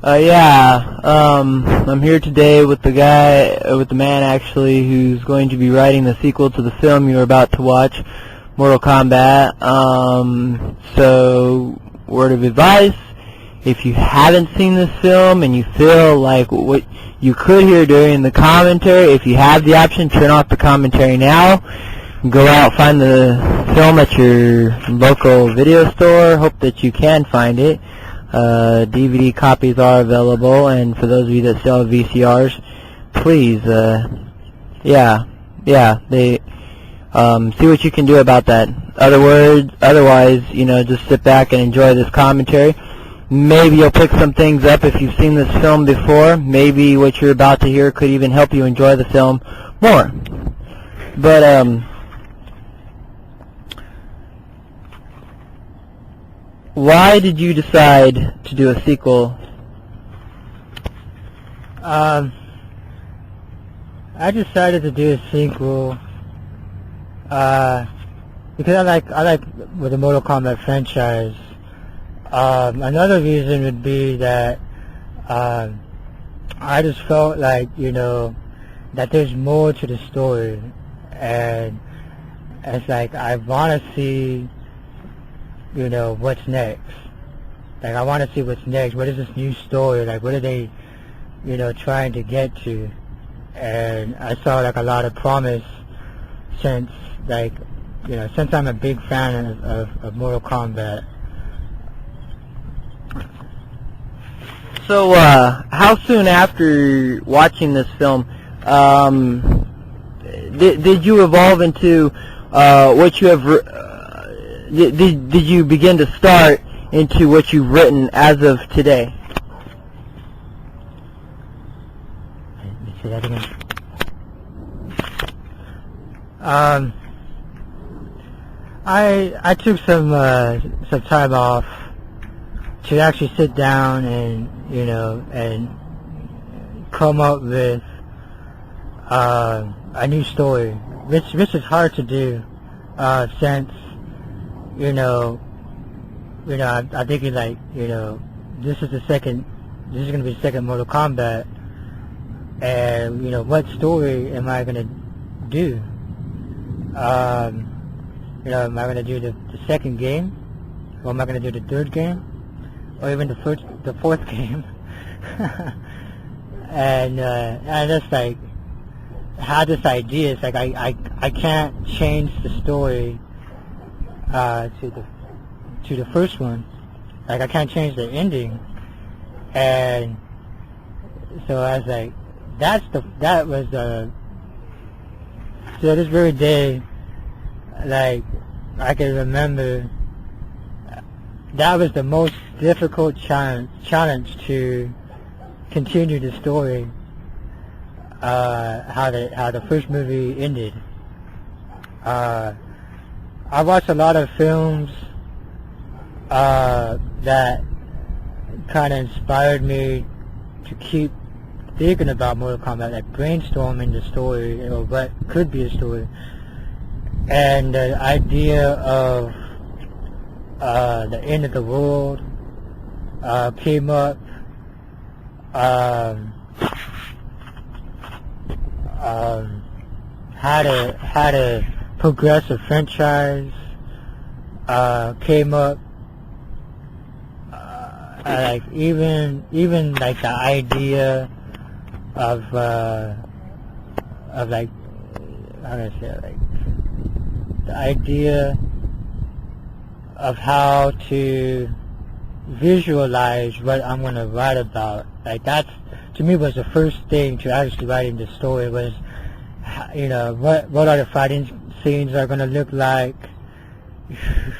I'm here today with the man actually, who's going to be writing the sequel to the film you're about to watch, Mortal Kombat. So, word of advice, if you haven't seen this film and you feel like what you could hear during the commentary, if you have the option, turn off the commentary now. Go out, find the film at your local video store. Hope that you can find it. DVD copies are available, and for those of you that sell VCRs, please, see what you can do about that. Otherwise, just sit back and enjoy this commentary. Maybe you'll pick some things up if you've seen this film before. Maybe what you're about to hear could even help you enjoy the film more. But, why did you decide to do a sequel? I decided to do a sequel because I like with the Mortal Kombat franchise. Another reason would be that I just felt like that there's more to the story, and it's like I want to see what's next. Like, I want to see what's next. What is this new story? Like, what are they, trying to get to? And I saw, like, a lot of promise since I'm a big fan of Mortal Kombat. So, how soon after watching this film, did you evolve into what you have... Did you begin to start into what you've written as of today? Let me say that again. I took some time off to actually sit down and and come up with a new story, which is hard to do since. I'm thinking like, this is going to be the second Mortal Kombat, and, what story am I going to do? Am I going to do the second game, or am I going to do the third game, or even the fourth game? and I just like had this idea. It's like I can't change the story to the first one. Like, I can't change the ending, and so I was like, so this very day, like, I can remember that was the most difficult challenge to continue the story, how the first movie ended. I watched a lot of films that kind of inspired me to keep thinking about Mortal Kombat, like brainstorming the story, or what could be a story. And the idea of the end of the world came up. How to progress a franchise came up. Like even like the idea of like, how do I say it? Like the idea of how to visualize what I'm going to write about. Like, that's, to me, was the first thing to actually writing the story, was what are the fighting scenes are going to look like,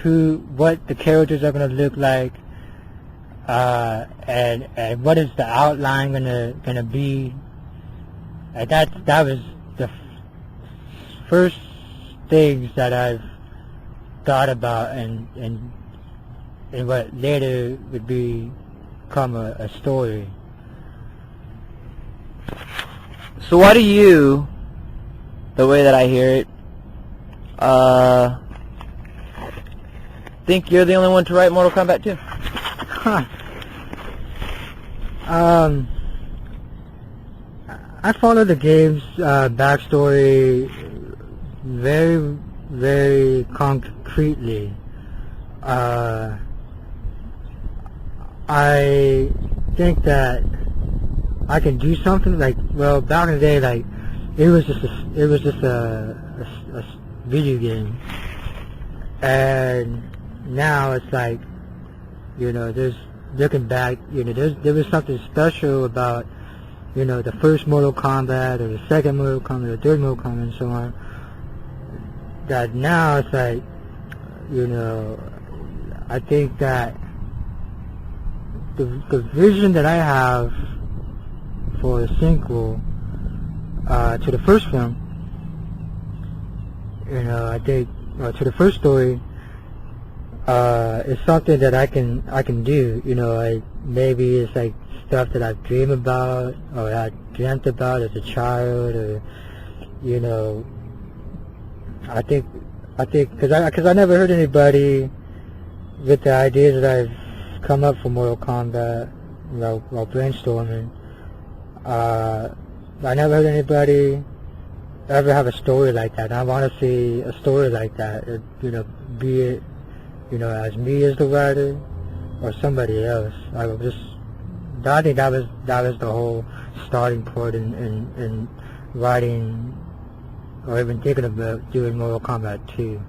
what the characters are going to look like, and what is the outline going to be. That was the first things that I've thought about, and what later would become a story. So why do you, the way that I hear it, think you're the only one to write Mortal Kombat 2? I follow the game's backstory very, very concretely. I think that I can do something like, well, back in the day, like, it was just a video game, and now it's like, you know, there's looking back, you know, there was something special about, you know, the first Mortal Kombat or the second Mortal Kombat or the third Mortal Kombat and so on, that now it's like, you know, I think that the vision that I have for a sequel to the first film, you know, I think to the first story, is something that I can do. You know, maybe it's like stuff that I've dreamed about or I dreamt about as a child, or, you know, I think because I never heard anybody with the ideas that I've come up for Mortal Kombat while brainstorming. I never heard anybody ever have a story like that. I want to see a story like that. You know, be it, you know, as me as the writer or somebody else. I think that was the whole starting point in writing or even thinking about doing Mortal Kombat 2.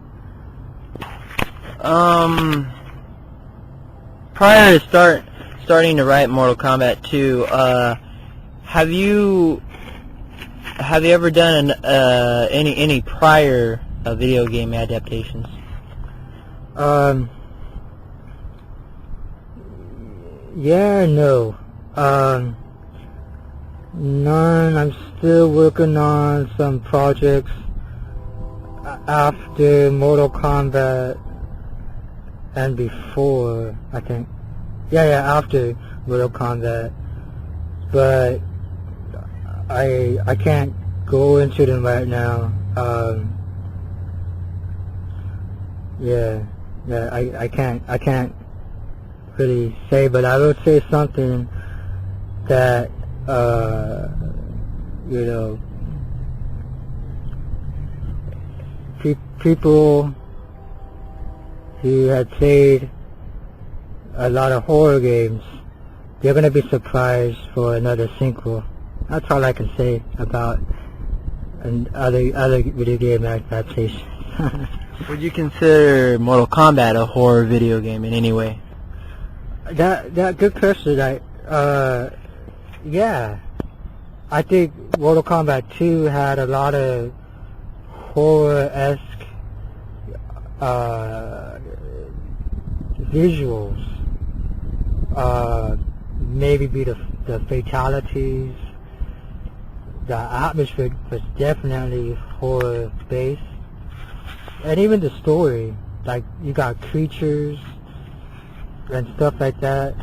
Prior to starting to write Mortal Kombat 2, have you ever done any prior video game adaptations? Yeah, no. None. I'm still working on some projects after Mortal Kombat and before, I think. Yeah, after Mortal Kombat. But I can't go into them right now. I can't really say, but I will say something that, you know, people who had played a lot of horror games, they're going to be surprised for another sequel. That's all I can say about other video game adaptations. Would you consider Mortal Kombat a horror video game in any way? That good question. Yeah, I think Mortal Kombat 2 had a lot of horror-esque visuals. Maybe be the fatalities. The atmosphere was definitely horror-based. And even the story, like, you got creatures and stuff like that.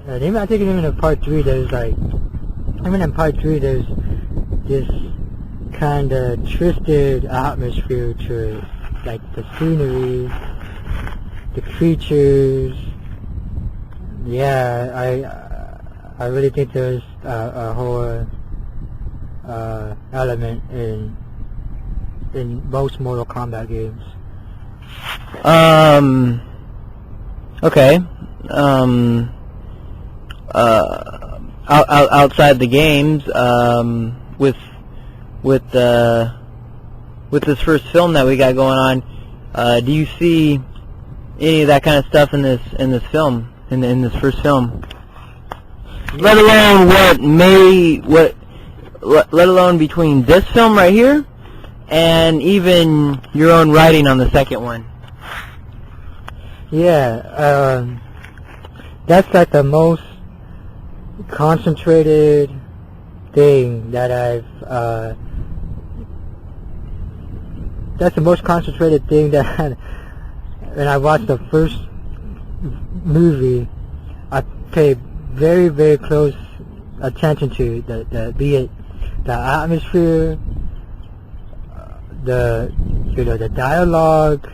And even, I think even in part 3 there's like, even in part 3 there's this kind of twisted atmosphere to it. Like the scenery, the creatures. Yeah, I really think there's a horror element in most Mortal Kombat games. Okay. Outside the games, with this first film that we got going on, do you see any of that kind of stuff in this film, in this first film? Let alone between this film right here and even your own writing on the second one. Yeah, that's like the most concentrated thing that that's the most concentrated thing that when I watched the first movie, I paid very, very close attention to be it the atmosphere, the dialogue,